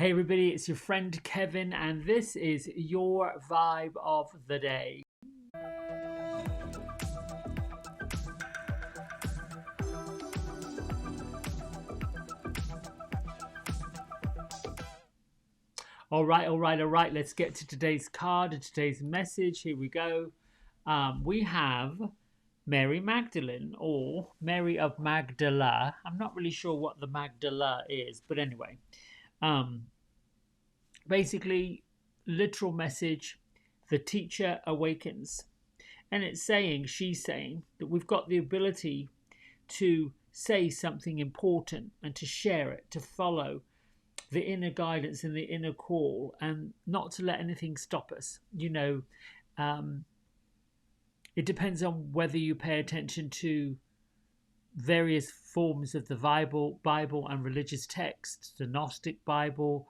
Hey everybody, it's your friend Kevin, and this is your vibe of the day. All right. Let's get to today's card and today's message. Here we go. We have Mary Magdalene or Mary of Magdala. I'm not really sure what the Magdala is, but anyway, um, basically, literal message: the teacher awakens. And she's saying that we've got the ability to say something important and to share it, to follow the inner guidance and the inner call, and not to let anything stop us. Um, it depends on whether you pay attention to various forms of the Bible and religious texts, the Gnostic Bible,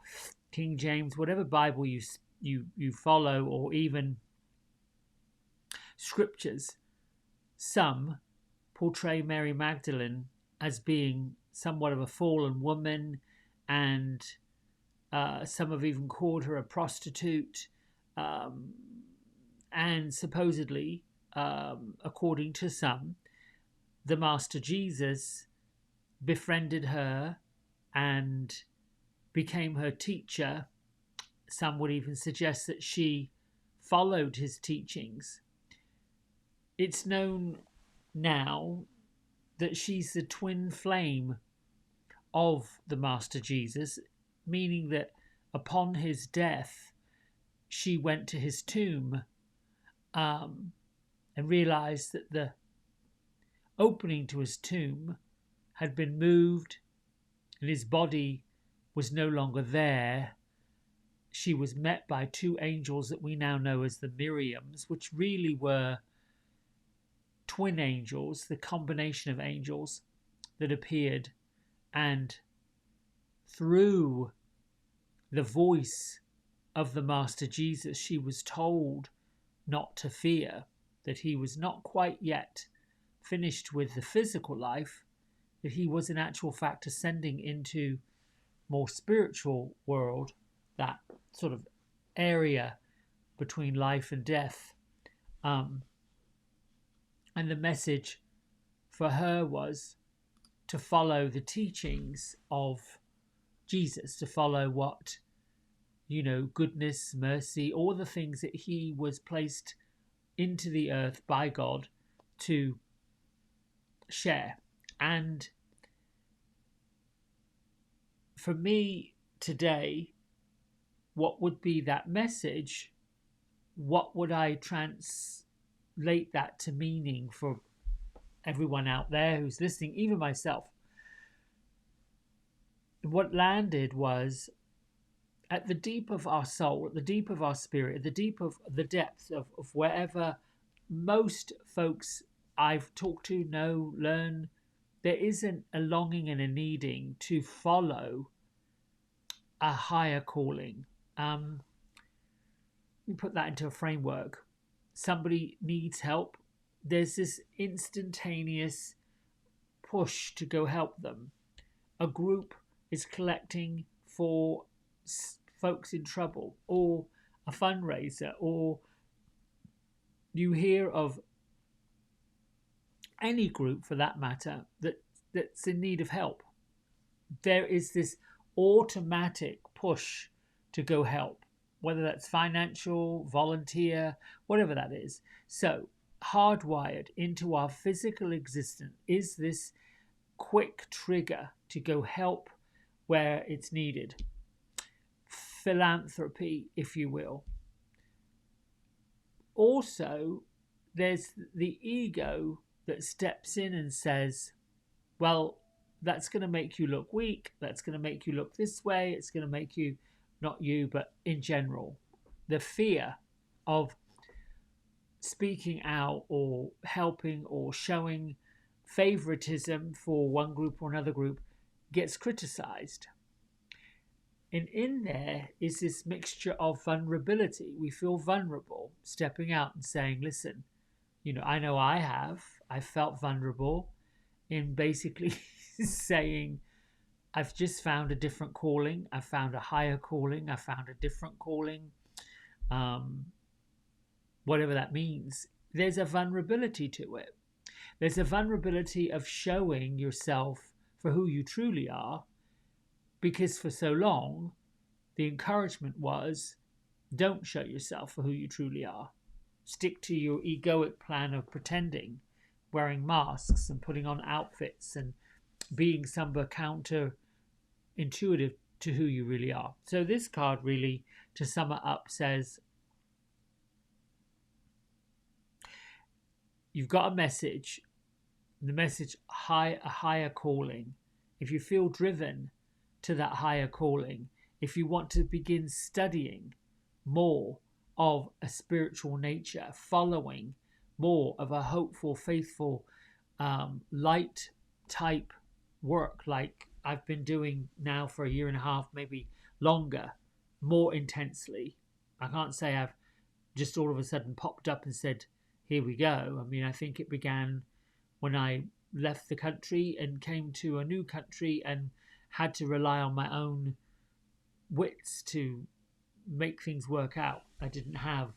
King James, whatever Bible you follow, or even scriptures. Some portray Mary Magdalene as being somewhat of a fallen woman, and some have even called her a prostitute. Um, and supposedly, according to some, the Master Jesus befriended her and became her teacher. Some would even suggest that she followed his teachings. It's known now that she's the twin flame of the Master Jesus, meaning that upon his death, she went to his tomb, and realized that the opening to his tomb had been moved and his body was no longer there. She was met by two angels that we now know as the Miriams, which really were twin angels, the combination of angels that appeared, and through the voice of the Master Jesus, she was told not to fear, that he was not quite yet finished with the physical life, that he was in actual fact ascending into more spiritual world, that sort of area between life and death. And the message for her was to follow the teachings of Jesus, to follow what, goodness, mercy, all the things that he was placed into the earth by God to share. And for me today, what would be that message? What would I translate that to meaning for everyone out there who's listening, even myself? What landed was, at the deep of our soul, at the deep of our spirit, at the deep of the depth of wherever most folks I've talked to know, learn, there isn't a longing and a needing to follow a higher calling. We put that into a framework. Somebody needs help. There's this instantaneous push to go help them. A group is collecting for folks in trouble, or a fundraiser, or you hear of any group for that matter that's in need of help. There is this automatic push to go help, whether that's financial, volunteer, whatever that is. So, hardwired into our physical existence is this quick trigger to go help where it's needed. Philanthropy, if you will. Also, there's the ego that steps in and says, well, that's going to make you look weak. That's going to make you look this way. It's going to make you, not you, but in general, the fear of speaking out or helping or showing favoritism for one group or another group gets criticized. And in there is this mixture of vulnerability. We feel vulnerable stepping out and saying, listen, I know I felt vulnerable in basically saying I've just found a different calling. I found a higher calling. I found a different calling. Um, whatever that means. There's a vulnerability to it. There's a vulnerability of showing yourself for who you truly are, because for so long, the encouragement was don't show yourself for who you truly are. Stick to your egoic plan of pretending, wearing masks and putting on outfits and being somewhat counter intuitive to who you really are. So, this card really, to sum it up, says you've got a message, the message a higher calling. If you feel driven to that higher calling, if you want to begin studying more of a spiritual nature, following more of a hopeful, faithful, light type work like I've been doing now for a year and a half, maybe longer, more intensely. I can't say I've just all of a sudden popped up and said, here we go. I mean, I think it began when I left the country and came to a new country and had to rely on my own wits to make things work out. I didn't have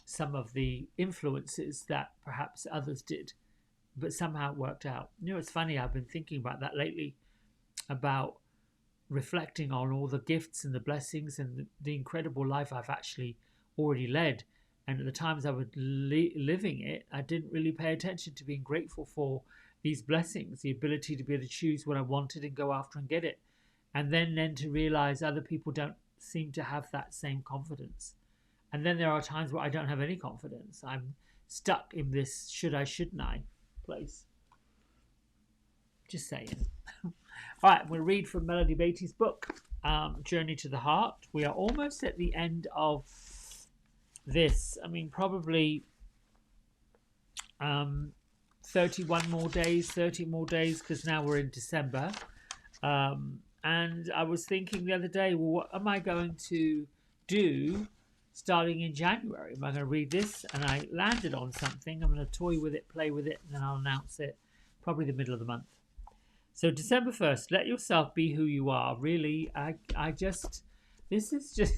some of the influences that perhaps others did, but somehow it worked out. You know, it's funny, I've been thinking about that lately, about reflecting on all the gifts and the blessings and the incredible life I've actually already led. And at the times I was living it, I didn't really pay attention to being grateful for these blessings, the ability to be able to choose what I wanted and go after and get it. And then to realize other people don't seem to have that same confidence. And then there are times where I don't have any confidence. I'm stuck in this should I, shouldn't I place. Just saying. All right, we'll read from Melody Beatty's book, Journey to the Heart. We are almost at the end of this. I mean, probably 31 more days, 30 more days, because now we're in December. And I was thinking the other day, well, what am I going to do starting in January? Am I going to read this? And I landed on something. I'm going to toy with it, play with it, and then I'll announce it probably the middle of the month. So December 1st, let yourself be who you are. Really, this is just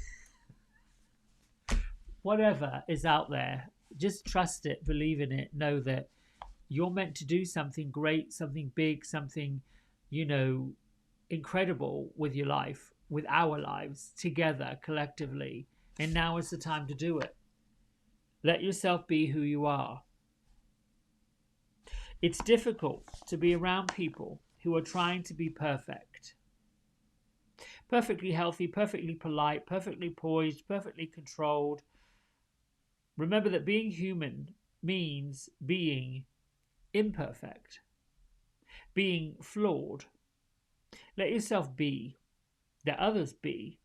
whatever is out there. Just trust it, believe in it, know that you're meant to do something great, something big, something, incredible with your life, with our lives, together, collectively. And now is the time to do it. Let yourself be who you are. It's difficult to be around people who are trying to be perfect. Perfectly healthy, perfectly polite, perfectly poised, perfectly controlled. Remember that being human means being imperfect, being flawed. Let yourself be. Let others be.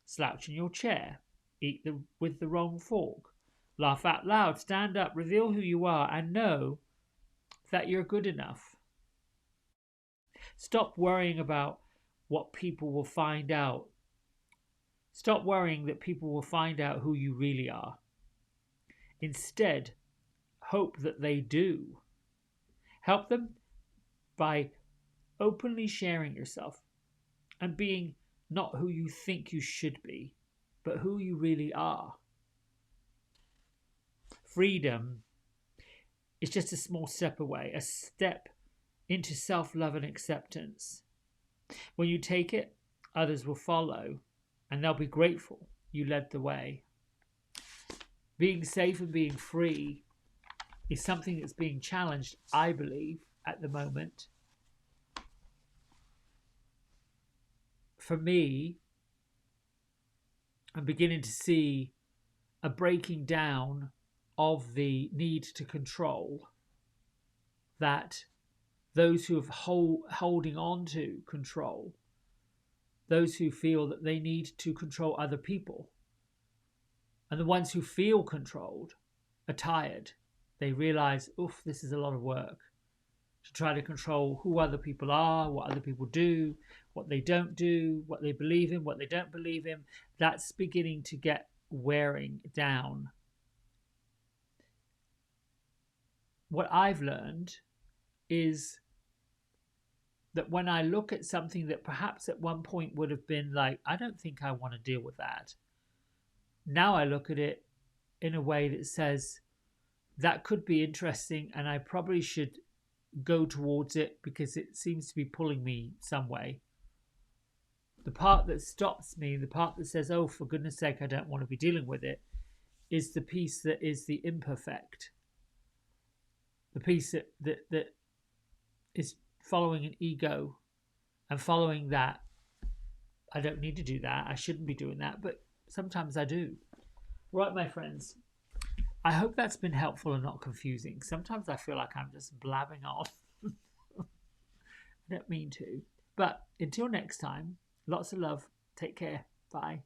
Slouch in your chair. Eat with the wrong fork. Laugh out loud. Stand up. Reveal who you are and know that you're good enough. Stop worrying about what people will find out. Stop worrying that people will find out who you really are. Instead, hope that they do. Help them by openly sharing yourself and being not who you think you should be, but who you really are. Freedom is just a small step away, a step into self-love and acceptance. When you take it, others will follow, and they'll be grateful you led the way. Being safe and being free is something that's being challenged, I believe, at the moment. For me, I'm beginning to see a breaking down of the need to control that those who are holding on to control, those who feel that they need to control other people, and the ones who feel controlled are tired. They realize, oof, this is a lot of work to try to control who other people are, what other people do, what they don't do, what they believe in, what they don't believe in. That's beginning to get wearing down. What I've learned is that when I look at something that perhaps at one point would have been like, I don't think I want to deal with that. Now I look at it in a way that says that could be interesting and I probably should go towards it because it seems to be pulling me some way. The part that stops me, the part that says, oh, for goodness sake, I don't want to be dealing with it, is the piece that is the imperfect. The piece that is following an ego and following that. I don't need to do that. I shouldn't be doing that. But sometimes I do. Right, my friends. I hope that's been helpful and not confusing. Sometimes I feel like I'm just blabbing on. I don't mean to. But until next time, lots of love. Take care. Bye.